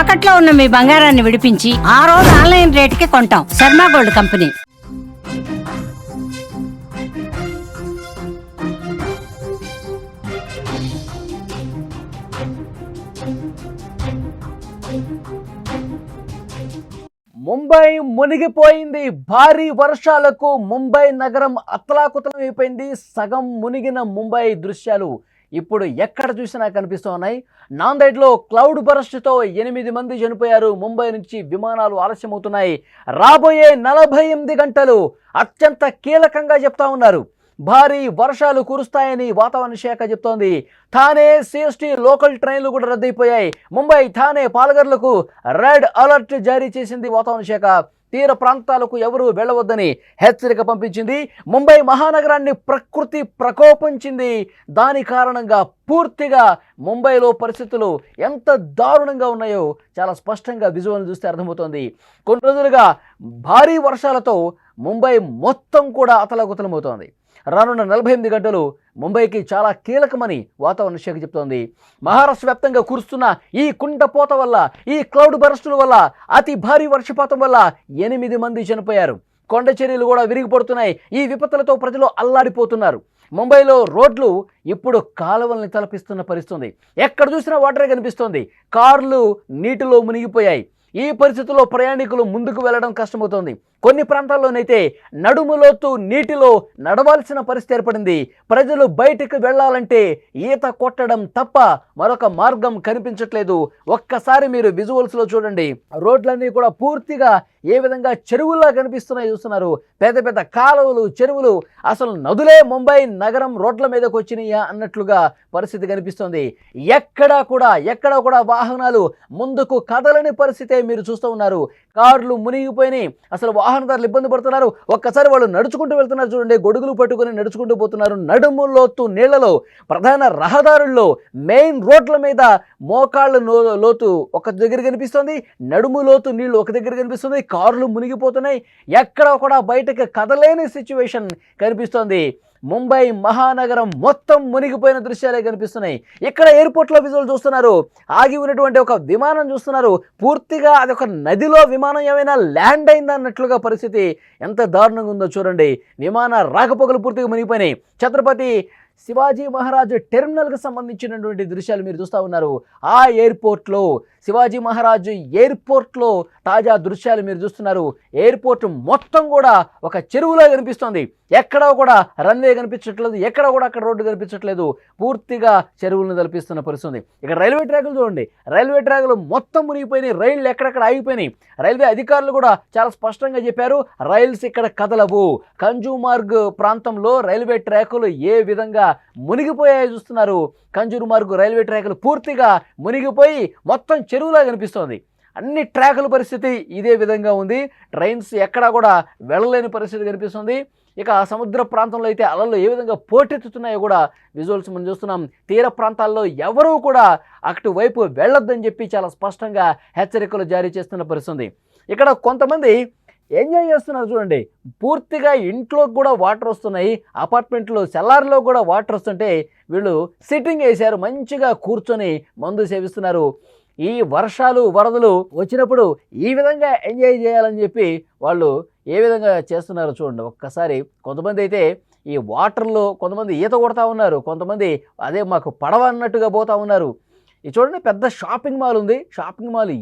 తాకట్లో ఉన్న మీ బంగారాన్ని విడిపించి ఆ రోజు ఆన్లైన్ రేటుకి కొంటాం. Sharma gold company. ముంబై మునిగిపోయింది. భారీ వర్షాలకు ముంబై నగరం అతలాకుతలం అయిపోయింది. సగం మునిగిన ముంబై దృశ్యాలు ఇప్పుడు ఎక్కడ చూసినా కనిపిస్తూ ఉన్నాయి. నాందేడ్లో క్లౌడ్ బరస్ట్తో 8 మంది చనిపోయారు. ముంబై నుంచి విమానాలు ఆలస్యమవుతున్నాయి. రాబోయే 48 గంటలు అత్యంత కీలకంగా చెప్తా ఉన్నారు. భారీ వర్షాలు కురుస్తాయని వాతావరణ శాఖ చెప్తోంది. థానే సిఎస్టీ లోకల్ ట్రైన్లు కూడా రద్దయిపోయాయి. ముంబై, థానే, పాల్ఘర్లకు రెడ్ అలర్ట్ జారీ చేసింది వాతావరణ శాఖ. తీర ప్రాంతాలకు ఎవరూ వెళ్లవద్దని హెచ్చరిక పంపించింది. ముంబై మహానగరాన్ని ప్రకృతి ప్రకోపించింది. దాని కారణంగా పూర్తిగా ముంబైలో పరిస్థితులు ఎంత దారుణంగా ఉన్నాయో చాలా స్పష్టంగా విజువల్ చూస్తే అర్థమవుతోంది. కొన్ని రోజులుగా భారీ వర్షాలతో ముంబై మొత్తం కూడా అతలాకుతలమవుతోంది. రానున్న 48 గంటలు ముంబైకి చాలా కీలకమని వాతావరణ శాఖ చెప్తోంది. మహారాష్ట్ర వ్యాప్తంగా కురుస్తున్న ఈ కుండపోత వల్ల, ఈ క్లౌడ్ బరస్టుల వల్ల, అతి భారీ వర్షపాతం వల్ల 8 మంది చనిపోయారు. కొండ చర్యలు కూడా విరిగిపడుతున్నాయి. ఈ విపత్తులతో ప్రజలు అల్లాడిపోతున్నారు. ముంబైలో రోడ్లు ఇప్పుడు కాలువల్ని తలపిస్తున్న పరిస్థితుంది. ఎక్కడ చూసినా వాటరే కనిపిస్తోంది. కార్లు నీటిలో మునిగిపోయాయి. ఈ పరిస్థితుల్లో ప్రయాణికులు ముందుకు వెళ్లడం కష్టమవుతోంది. కొన్ని ప్రాంతాల్లోనైతే నడుములోతు నీటిలో నడవాల్సిన పరిస్థితి ఏర్పడింది. ప్రజలు బయటకు వెళ్లాలంటే ఈత కొట్టడం తప్ప మరొక మార్గం కనిపించట్లేదు. ఒక్కసారి మీరు విజువల్స్లో చూడండి. రోడ్లన్నీ కూడా పూర్తిగా ఏ విధంగా చెరువుల్లా కనిపిస్తున్నాయి చూస్తున్నారు. పెద్ద పెద్ద కాలువలు, చెరువులు, అసలు నదులే ముంబై నగరం రోడ్ల మీదకి వచ్చినాయా అన్నట్లుగా పరిస్థితి కనిపిస్తోంది. ఎక్కడా కూడా వాహనాలు ముందుకు కదలని పరిస్థితే మీరు చూస్తూ ఉన్నారు. కార్లు మునిగిపోయినాయి. అసలు వాహనదారులు ఇబ్బంది పడుతున్నారు. ఒక్కసారి వాళ్ళు నడుచుకుంటూ వెళ్తున్నారు చూడండి. గొడుగులు పట్టుకొని నడుచుకుంటూ పోతున్నారు. నడుము లోతు నీళ్లలో, ప్రధాన రహదారుల్లో, మెయిన్ రోడ్ల మీద మోకాళ్ళ లోతు ఒక దగ్గర కనిపిస్తుంది. నడుము లోతు నీళ్లు ఒక దగ్గర కనిపిస్తుంది. కార్లు మునిగిపోతున్నాయి. ఎక్కడ కూడా బయటకు కదలేని సిచ్యువేషన్ కనిపిస్తోంది. ముంబై మహానగరం మొత్తం మునిగిపోయిన దృశ్యాలే కనిపిస్తున్నాయి. ఇక్కడ ఎయిర్పోర్ట్లో విజువల్ చూస్తున్నారు. ఆగి ఉన్నటువంటి ఒక విమానం చూస్తున్నారు. పూర్తిగా అది ఒక నదిలో విమానం ఏమైనా ల్యాండ్ అయిందా అన్నట్లుగా పరిస్థితి ఎంత దారుణంగా ఉందో చూడండి. విమాన రాకపోకలు పూర్తిగా మునిగిపోయినాయి. ఛత్రపతి శివాజీ మహారాజ్ టెర్మినల్కి సంబంధించినటువంటి దృశ్యాలు మీరు చూస్తూ ఉన్నారు. ఆ ఎయిర్పోర్ట్లో, శివాజీ మహారాజ్ ఎయిర్పోర్ట్లో తాజా దృశ్యాలు మీరు చూస్తున్నారు. ఎయిర్పోర్ట్ మొత్తం కూడా ఒక చెరువులో కనిపిస్తోంది. ఎక్కడా కూడా రన్వే కనిపించట్లేదు. ఎక్కడ కూడా అక్కడ రోడ్డు కనిపించట్లేదు. పూర్తిగా చెరువులను తలపిస్తున్న పరిస్థితి. ఇక రైల్వే ట్రాకులు చూడండి. రైల్వే ట్రాకులు మొత్తం మునిగిపోయినాయి. రైళ్లు ఎక్కడెక్కడ ఆగిపోయినాయి. రైల్వే అధికారులు కూడా చాలా స్పష్టంగా చెప్పారు, రైల్స్ ఇక్కడ కదలవు. కంజూమార్గ్ ప్రాంతంలో రైల్వే ట్రాకులు ఏ విధంగా మునిగిపోయాయో చూస్తున్నారు. కంజూమార్గ్ రైల్వే ట్రాకులు పూర్తిగా మునిగిపోయి మొత్తం చెరువులా కనిపిస్తోంది. అన్ని ట్రాకుల పరిస్థితి ఇదే విధంగా ఉంది. ట్రైన్స్ ఎక్కడా కూడా వెళ్ళలేని పరిస్థితి కనిపిస్తుంది. ఇక సముద్ర ప్రాంతంలో అయితే అలలు ఏ విధంగా పోటెత్తుతున్నాయో కూడా విజువల్స్ మనం చూస్తున్నాం. తీర ప్రాంతాల్లో ఎవరూ కూడా అటువైపు వెళ్ళొద్దని చెప్పి చాలా స్పష్టంగా హెచ్చరికలు జారీ చేస్తున్న పరిస్థితి. ఇక్కడ కొంతమంది ఎంజాయ్ చేస్తున్నారు చూడండి. పూర్తిగా ఇంట్లోకి కూడా వాటర్ వస్తున్నాయి. అపార్ట్మెంట్లో సెల్లార్లో కూడా వాటర్ వస్తుంటే వీళ్ళు సిట్టింగ్ వేశారు. మంచిగా కూర్చొని మందు సేవిస్తున్నారు. ఈ వర్షాలు, వరదలు వచ్చినప్పుడు ఈ విధంగా ఎంజాయ్ చేయాలని చెప్పి వాళ్ళు ఏ విధంగా చేస్తున్నారో చూడండి ఒక్కసారి. కొంతమంది అయితే ఈ వాటర్లో కొంతమంది ఈత కొడతా ఉన్నారు. కొంతమంది అదే మాకు పడవ అన్నట్టుగా పోతూ ఉన్నారు. ఇది చూడండి, పెద్ద షాపింగ్ మాల్ ఉంది. షాపింగ్ మాల్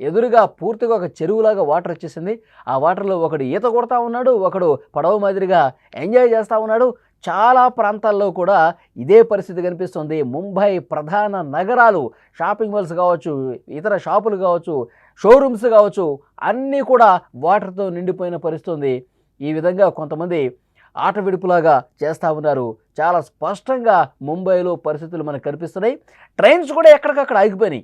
ఎదురుగా పూర్తిగా ఒక చెరువులాగా వాటర్ వచ్చేసింది. ఆ వాటర్లో ఒకడు ఈత కొడతా ఉన్నాడు, ఒకడు పడవ మాదిరిగా ఎంజాయ్ చేస్తూ ఉన్నాడు. చాలా ప్రాంతాల్లో కూడా ఇదే పరిస్థితి కనిపిస్తుంది. ముంబై ప్రధాన నగరాలు, షాపింగ్ మాల్స్ కావచ్చు, ఇతర షాపులు కావచ్చు, షోరూమ్స్ కావచ్చు, అన్నీ కూడా వాటర్తో నిండిపోయిన పరిస్థితి. ఈ విధంగా కొంతమంది ఆట విడుపులాగా చేస్తూ ఉన్నారు. చాలా స్పష్టంగా ముంబైలో పరిస్థితులు మనకు కనిపిస్తున్నాయి. ట్రైన్స్ కూడా ఎక్కడికక్కడ ఆగిపోయినాయి.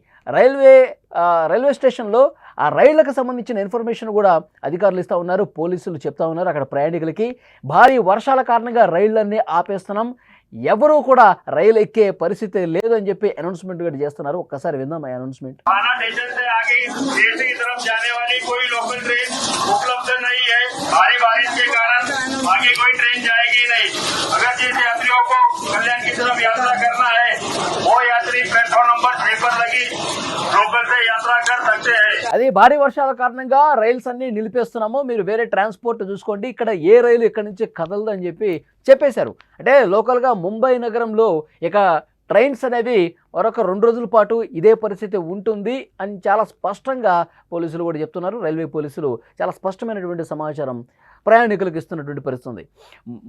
రైల్వే స్టేషన్లో ఆ రైళ్లకు సంబంధించిన ఇన్ఫర్మేషన్ కూడా అధికారులు ఇస్తూ ఉన్నారు. పోలీసులు చెప్తా ఉన్నారు అక్కడ ప్రయాణికులకి భారీ వర్షాల కారణంగా రైళ్లన్నీ ఆపేస్తున్నాం, ఎవరూ కూడా రైలు ఎక్కే పరిస్థితి లేదని చెప్పి అనౌన్స్మెంట్ కూడా చేస్తున్నారు. ఒక్కసారి విందాం ఆ అనౌన్స్మెంట్. थाना स्टेशन से आगे देश की तरफ जाने वाली कोई लोकल ट्रेन उपलब्ध नहीं है। भारी बारिश के कारण आगे कोई ट्रेन जाएगी नहीं। अगर जिस यात्रियों को कल्याण की तरफ यात्रा करना है वो यात्री प्लेटफॉर्म नंबर 6 पर लगी लोकल से यात्रा कर सकते हैं। అది భారీ వర్షాల కారణంగా రైల్స్ అన్ని నిలిపేస్తున్నాము, మీరు వేరే ట్రాన్స్పోర్ట్ చూసుకోండి, ఇక్కడ ఏ రైలు ఇక్కడ నుంచి కదలదు అని చెప్పేశారు. అంటే లోకల్గా ముంబై నగరంలో ఇక ట్రైన్స్ అనేవి మరొక 2 రోజుల పాటు ఇదే పరిస్థితి ఉంటుంది అని చాలా స్పష్టంగా పోలీసులు కూడా చెప్తున్నారు. రైల్వే పోలీసులు చాలా స్పష్టమైనటువంటి సమాచారం ప్రయాణికులకు ఇస్తున్నటువంటి పరిస్థితి.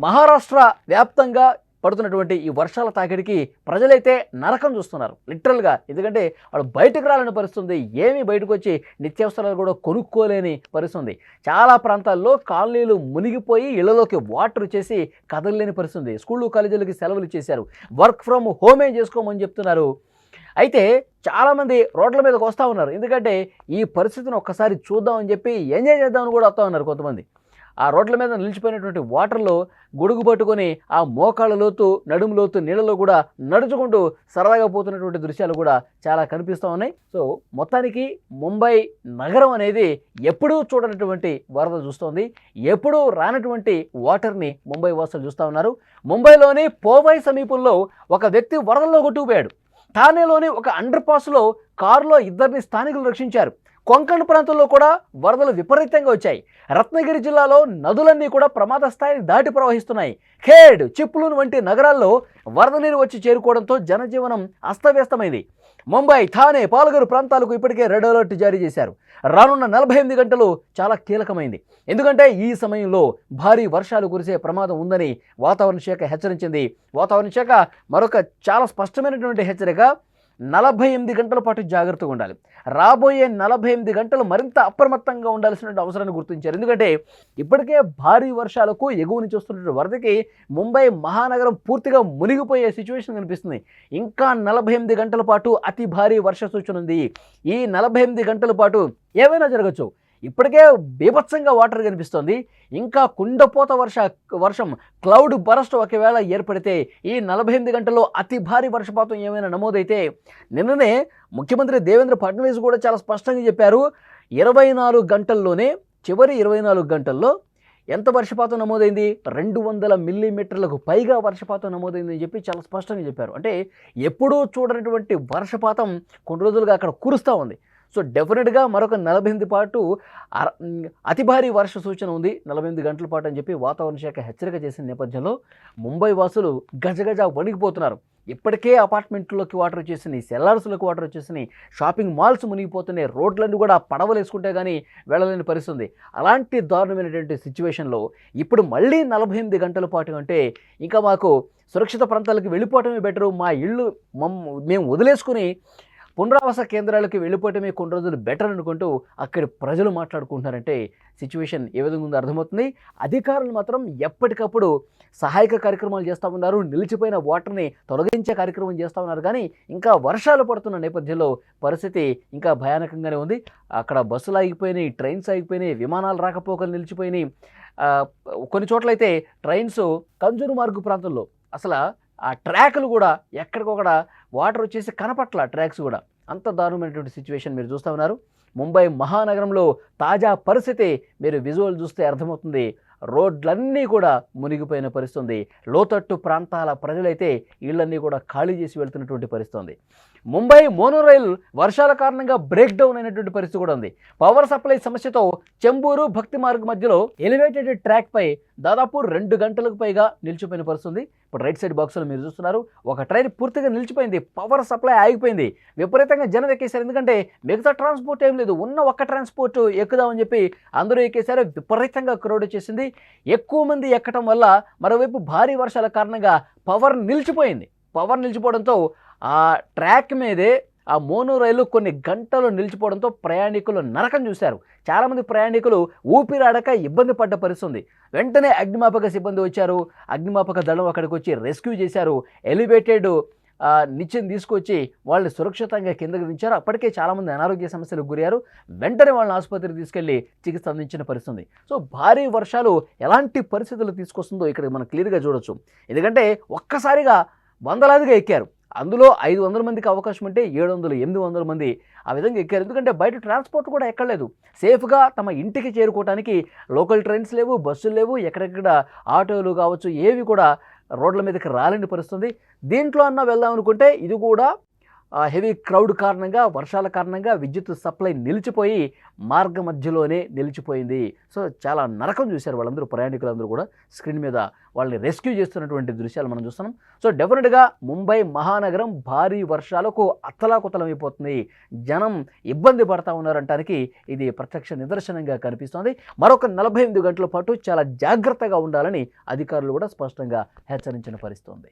మహారాష్ట్ర వ్యాప్తంగా పడుతున్నటువంటి ఈ వర్షాల తాకిడికి ప్రజలైతే నరకం చూస్తున్నారు లిటరల్గా. ఎందుకంటే వాళ్ళు బయటకు రాలేని పరిస్థితుంది, ఏమీ బయటకు వచ్చి నిత్యావసరాలు కూడా కొనుక్కోలేని పరిస్థితుంది. చాలా ప్రాంతాల్లో కాలనీలు మునిగిపోయి ఇళ్లలోకి వాటర్ చేసి కదలలేని పరిస్థితుంది. స్కూళ్ళు కాలేజీలకి సెలవులు చేశారు, వర్క్ ఫ్రమ్ హోమే చేసుకోమని చెప్తున్నారు. అయితే చాలామంది రోడ్ల మీదకి వస్తూ ఉన్నారు, ఎందుకంటే ఈ పరిస్థితిని ఒక్కసారి చూద్దామని చెప్పి ఎంజాయ్ చేద్దామని కూడా వస్తూ ఉన్నారు కొంతమంది. ఆ రోడ్ల మీద నిలిచిపోయినటువంటి వాటర్లో గొడుగు పట్టుకొని ఆ మోకాళ్ళ లోతు నడుము లోతు నీళ్ళలో కూడా నడుచుకుంటూ సరదాగా పోతున్నటువంటి దృశ్యాలు కూడా చాలా కనిపిస్తూ ఉన్నాయి. సో మొత్తానికి ముంబై నగరం అనేది ఎప్పుడూ చూడనటువంటి వరద చూస్తోంది, ఎప్పుడూ రానటువంటి వాటర్ని ముంబై వాసులు చూస్తూ ఉన్నారు. ముంబైలోని పోవై సమీపంలో ఒక వ్యక్తి వరదల్లో కొట్టుకుపోయాడు. ఠానేలోని ఒక అండర్ పాస్లో కారులో 2 స్థానికులు రక్షించారు. కొంకణ్ ప్రాంతంలో కూడా వరదలు విపరీతంగా వచ్చాయి. రత్నగిరి జిల్లాలో నదులన్నీ కూడా ప్రమాద స్థాయిని దాటి ప్రవహిస్తున్నాయి. ఖేడ్, చిప్లూన్ వంటి నగరాల్లో వరద నీరు వచ్చి చేరుకోవడంతో జనజీవనం అస్తవ్యస్తమైంది. ముంబై, థానే, పాల్ఘర్ ప్రాంతాలకు ఇప్పటికే రెడ్ అలర్ట్ జారీ చేశారు. రానున్న 48 గంటలు చాలా కీలకమైంది, ఎందుకంటే ఈ సమయంలో భారీ వర్షాలు కురిసే ప్రమాదం ఉందని వాతావరణ శాఖ హెచ్చరించింది. వాతావరణ శాఖ మరొక చాలా స్పష్టమైనటువంటి హెచ్చరిక, 48 గంటల పాటు జాగ్రత్తగా ఉండాలి. రాబోయే 48 గంటలు మరింత అప్రమత్తంగా ఉండాల్సిన అవసరాన్ని గుర్తించారు. ఎందుకంటే ఇప్పటికే భారీ వర్షాలకు ఎగువ నుంచి వస్తున్న వరదకి ముంబై మహానగరం పూర్తిగా మునిగిపోయే సిచ్యువేషన్ కనిపిస్తుంది. ఇంకా 48 గంటల పాటు అతి భారీ వర్ష సూచన ఉంది. ఈ 48 గంటల పాటు ఏమైనా జరగచ్చు. ఇప్పటికే బీభత్సంగా వాటర్ కనిపిస్తోంది. ఇంకా కుండపోత వర్షం క్లౌడ్ బరస్ట్ ఒకవేళ ఏర్పడితే ఈ 48 గంటల్లో అతి భారీ వర్షపాతం ఏమైనా నమోదైతే, నిన్ననే ముఖ్యమంత్రి దేవేంద్ర ఫడ్నవీస్ కూడా చాలా స్పష్టంగా చెప్పారు, 24 గంటల్లోనే చివరి 24 గంటల్లో ఎంత వర్షపాతం నమోదైంది, 200 మిల్లీమీటర్లకు పైగా వర్షపాతం నమోదైందని చెప్పి చాలా స్పష్టంగా చెప్పారు. అంటే ఎప్పుడూ చూడనటువంటి వర్షపాతం కొన్ని రోజులుగా అక్కడ కురుస్తూ ఉంది. సో డెఫినెట్గా మరొక 48 పాటు అతి భారీ వర్ష సూచన ఉంది, 48 గంటల పాటు అని చెప్పి వాతావరణ శాఖ హెచ్చరిక చేసిన నేపథ్యంలో ముంబై వాసులు గజగజ వణికిపోతున్నారు. ఇప్పటికే అపార్ట్మెంట్లోకి వాటర్ వచ్చేసినాయి, సెల్లార్స్లోకి వాటర్ వచ్చేసినాయి, షాపింగ్ మాల్స్ మునిగిపోతున్నాయి, రోడ్లన్నీ కూడా పడవలు వేసుకుంటే కానీ వెళ్ళలేని పరిస్థితుంది. అలాంటి దారుణమైనటువంటి సిచ్యువేషన్లో ఇప్పుడు మళ్ళీ 48 గంటల పాటు అంటే ఇంకా మాకు సురక్షిత ప్రాంతాలకు వెళ్ళిపోవటమే బెటరు, మా ఇళ్ళు మేము వదిలేసుకుని పునరావాస కేంద్రాలకు వెళ్ళిపోవటమే కొన్ని రోజులు బెటర్ అనుకుంటూ అక్కడి ప్రజలు మాట్లాడుకుంటున్నారంటే సిచ్యువేషన్ ఏ విధంగా ఉందో అర్థమవుతుంది. అధికారులు మాత్రం ఎప్పటికప్పుడు సహాయక కార్యక్రమాలు చేస్తూ ఉన్నారు, నిలిచిపోయిన వాటర్ని తొలగించే కార్యక్రమం చేస్తూ ఉన్నారు. కానీ ఇంకా వర్షాలు పడుతున్న నేపథ్యంలో పరిస్థితి ఇంకా భయానకంగానే ఉంది. అక్కడ బస్సులు ఆగిపోయినాయి, ట్రైన్స్ ఆగిపోయినాయి, విమానాలు రాకపోకలు నిలిచిపోయినాయి. కొన్ని చోట్లయితే ట్రైన్స్ కంజూరు మార్గు ప్రాంతంలో అసలు ఆ ట్రాక్లు కూడా ఎక్కడికొక్కడ వాటర్ వచ్చేసి కనపట్ల, ట్రాక్స్ కూడా అంత దారుణమైనటువంటి సిచ్యువేషన్ మీరు చూస్తూ ఉన్నారు. ముంబై మహానగరంలో తాజా పరిస్థితి మీరు విజువల్ చూస్తే అర్థమవుతుంది. రోడ్లన్నీ కూడా మునిగిపోయిన పరిస్థితుంది. లోతట్టు ప్రాంతాల ప్రజలైతే ఇళ్లన్నీ కూడా ఖాళీ చేసి వెళ్తున్నటువంటి పరిస్థితుంది. ముంబై మోనోరైల్ వర్షాల కారణంగా బ్రేక్ డౌన్ అయినటువంటి పరిస్థితి కూడా ఉంది. పవర్ సప్లై సమస్యతో చెంబూరు భక్తి మార్గ్ మధ్యలో ఎలివేటెడ్ ట్రాక్ పై దాదాపు 2 గంటలకు పైగా నిలిచిపోయిన పరిస్థితుంది. ఇప్పుడు రైట్ సైడ్ బాక్స్లో మీరు చూస్తున్నారు, ఒక ట్రైన్ పూర్తిగా నిలిచిపోయింది, పవర్ సప్లై ఆగిపోయింది, విపరీతంగా జనం ఎక్కేశారు. ఎందుకంటే మిగతా ట్రాన్స్పోర్ట్ ఏం లేదు, ఉన్న ఒక్క ట్రాన్స్పోర్ట్ ఎక్కుదామని చెప్పి అందరూ ఎక్కేశారు. విపరీతంగా క్రౌడ్ వచ్చేసింది. ఎక్కువ మంది ఎక్కడం వల్ల మరోవైపు భారీ వర్షాల కారణంగా పవర్ నిలిచిపోయింది. పవర్ నిలిచిపోవడంతో ఆ ట్రాక్ మీదే ఆ మోనో రైలు కొన్ని గంటలు నిలిచిపోవడంతో ప్రయాణికులు నరకం చూశారు. చాలామంది ప్రయాణికులు ఊపిరాడక ఇబ్బంది పడ్డ పరిస్థితుంది. వెంటనే అగ్నిమాపక సిబ్బంది వచ్చారు, అగ్నిమాపక దళం అక్కడికి వచ్చి రెస్క్యూ చేశారు. ఎలివేటెడ్ నిచ్చెన తీసుకొచ్చి వాళ్ళని సురక్షితంగా కిందకి దించారు. అప్పటికే చాలామంది అనారోగ్య సమస్యలకు గురయ్యారు. వెంటనే వాళ్ళని ఆసుపత్రికి తీసుకెళ్లి చికిత్స అందించిన పరిస్థితుంది. సో భారీ వర్షాలు ఎలాంటి పరిస్థితులు తీసుకొస్తుందో ఇక్కడ మనం క్లియర్గా చూడొచ్చు. ఎందుకంటే ఒక్కసారిగా వందలాదిగా ఎక్కారు. అందులో 500 మందికి అవకాశం ఉంటే 700, 800 మంది ఆ విధంగా ఎక్కారు. ఎందుకంటే బయట ట్రాన్స్పోర్ట్ కూడా ఎక్కలేదు. సేఫ్గా తమ ఇంటికి చేరుకోవడానికి లోకల్ ట్రైన్స్ లేవు, బస్సులు లేవు, ఎక్కడెక్కడ ఆటోలు కావచ్చు ఏవి కూడా రోడ్ల మీదకి రాలేని పరిస్థితుంది. దీంట్లో అన్నా వెళ్దాం అనుకుంటే ఇది కూడా హెవీ క్రౌడ్ కారణంగా, వర్షాల కారణంగా విద్యుత్ సప్లై నిలిచిపోయి మార్గ మధ్యలోనే నిలిచిపోయింది. సో చాలా నరకం చూశారు వాళ్ళందరూ, ప్రయాణికులందరూ కూడా. స్క్రీన్ మీద వాళ్ళని రెస్క్యూ చేస్తున్నటువంటి దృశ్యాలు మనం చూస్తున్నాం. సో డెఫినెట్గా ముంబై మహానగరం భారీ వర్షాలకు అత్తలాకుతలమైపోతుంది. జనం ఇబ్బంది పడతా ఉన్నారంటానికి ఇది ప్రత్యక్ష నిదర్శనంగా కనిపిస్తోంది. మరొక 48 గంటల పాటు చాలా జాగ్రత్తగా ఉండాలని అధికారులు కూడా స్పష్టంగా హెచ్చరించిన పరిస్థితుంది.